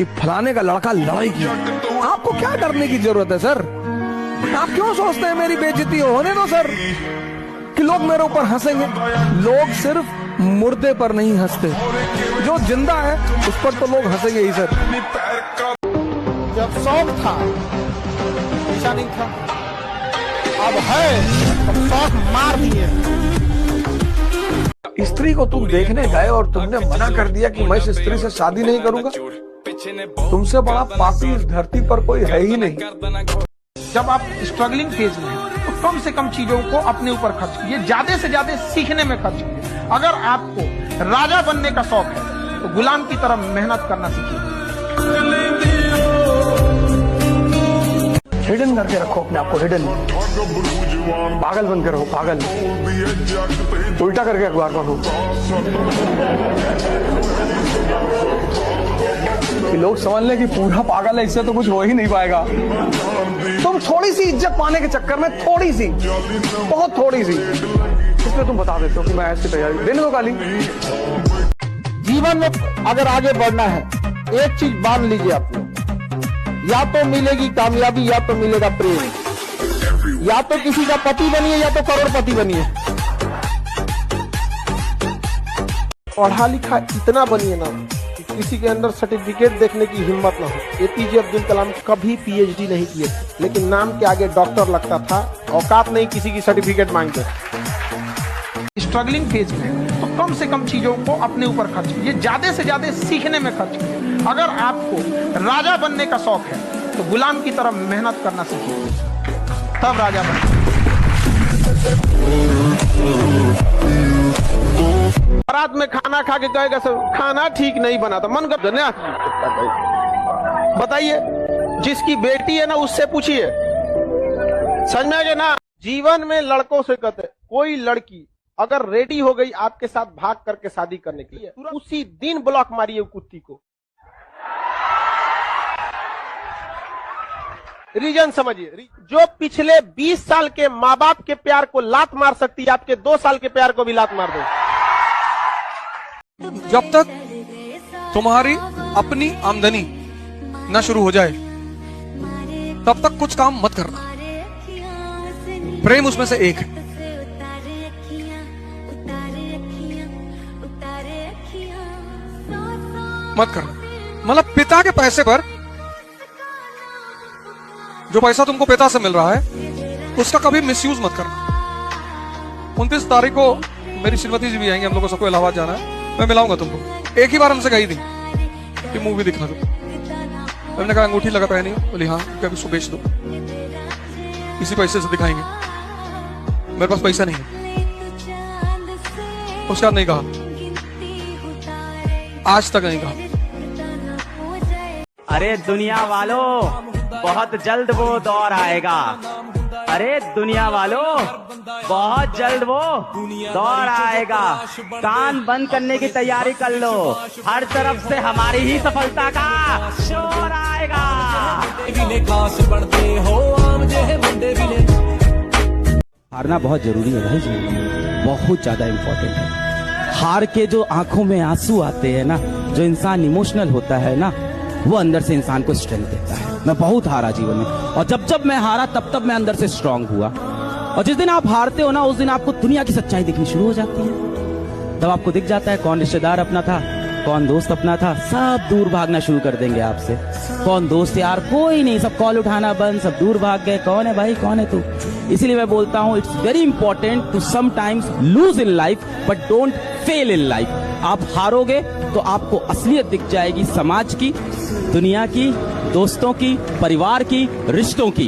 कि फलाने का लड़का लड़ाई की। आपको क्या डरने की जरूरत है सर? आप क्यों सोचते हैं मेरी बेइज्जती होने दो सर, कि लोग मेरे ऊपर हंसेंगे। लोग सिर्फ मुर्दे पर नहीं हंसते, जो जिंदा है उस पर तो लोग हंसेंगे ही सर। जब शौक था ऐसा नहीं था, अब है तो शौक मार दिए। स्त्री को तुम देखने गए और तुमने मना कर दिया कि मैं इस स्त्री से शादी नहीं करूंगा। तुमसे बड़ा पापी इस धरती पर कोई है ही नहीं। जब आप स्ट्रगलिंग फेज में हैं तो कम से कम चीजों को अपने ऊपर खर्च कीजिए, ज्यादा से ज्यादा सीखने में खर्च कीजिए। अगर आपको राजा बनने का शौक है तो गुलाम की तरह मेहनत करना सीखिए। हिडन करके रखो अपने आप को, हिडन। पागल बन के रहो, पागल। उल्टा करके अखबार पढ़ो कि लोग समझ लें कि पूरा पागल है, इससे तो कुछ हो ही नहीं पाएगा। तुम थोड़ी सी इज्जत पाने के चक्कर में, थोड़ी सी, बहुत थोड़ी सी, इसमें तुम बता देते हो कि मैं ऐसी तैयारी। देने दो गाली। जीवन में अगर आगे बढ़ना है एक चीज मान लीजिए आप लोग, या तो मिलेगी कामयाबी या तो मिलेगा प्रेम। या तो किसी का पति बनिए या तो करोड़पति बनिए। पढ़ा लिखा इतना बनिए ना कि किसी के अंदर सर्टिफिकेट देखने की हिम्मत ना हो। एपीजे अब्दुल कलाम कभी पीएचडी नहीं किए थे, लेकिन नाम के आगे डॉक्टर लगता था। औकात नहीं किसी की सर्टिफिकेट मांगते। स्ट्रगलिंग फेज में तो कम से कम चीजों को अपने ऊपर खर्च कीजिए, ज्यादा से ज्यादा सीखने में खर्च कीजिए। अगर आपको राजा बनने का शौक है तो गुलाम की तरह मेहनत करना सीखिए, तब राजा बने। रात में खाना खा के कहेगा सर खाना ठीक नहीं बना था, मन कर ना। बताइए, जिसकी बेटी है ना उससे पूछिए, समझ में आ गया ना। जीवन में लड़कों से कहते कोई लड़की अगर रेडी हो गई आपके साथ भाग करके शादी करने के लिए, उसी दिन ब्लॉक मारिए कुत्ती को। रीजन समझिए, जो पिछले 20 साल के माँ बाप के प्यार को लात मार सकती है, आपके 2 साल के प्यार को भी लात मार दे। जब तक तुम्हारी अपनी आमदनी ना शुरू हो जाए तब तक कुछ काम मत करना। प्रेम उसमें से एक है। मत करना। मतलब पिता के पैसे पर, जो पैसा तुमको पिता से मिल रहा है, उसका कभी मिसयूज मत करना। 29 तारीख को मेरी श्रीमती जी भी आएंगे, हम लोगों को सबको इलाहाबाद जाना है। मैं मिलाऊंगा तुमको। एक ही बार हमसे कही थी कि मूवी दिखा दो। हमने कहा अंगूठी लगा पहनी हो, बोली हाँ, क्या उसको बेच दो, इसी पैसे से दिखाएंगे। मेरे पास पैसा नहीं है। उसके बाद नहीं कहा, आज तक नहीं कहा। अरे दुनिया वालों, बहुत जल्द वो दौर आएगा। अरे दुनिया वालों, बहुत जल्द वो दौर आएगा। कान बंद करने की तैयारी कर लो, हर तरफ से हमारी ही सफलता का शोर आएगा। हारना बहुत जरूरी है भाई जी, बहुत ज्यादा इम्पोर्टेंट है। हार के जो आंखों में आंसू आते हैं ना, जो इंसान इमोशनल होता है ना, वो अंदर से इंसान को स्ट्रेंथ देता है। मैं बहुत हारा जीवन में, और जब जब मैं हारा तब मैं अंदर से स्ट्रांग हुआ। और जिस दिन आप हारते हो ना, उस दिन आपको दुनिया की सच्चाई दिखनी शुरू हो जाती है। तब आपको दिख जाता है कौन रिश्तेदार अपना था, कौन दोस्त अपना था। सब दूर भागना शुरू कर देंगे आपसे। कौन दोस्त यार, कोई नहीं, सब कॉल उठाना बंद, सब दूर भाग गए। कौन है भाई, कौन है तू? इसीलिए मैं बोलता हूँ, it's very important to sometimes lose in life but don't fail in life. आप हारोगे तो आपको असलियत दिख जाएगी, समाज की, दुनिया की, दोस्तों की, परिवार की, रिश्तों की।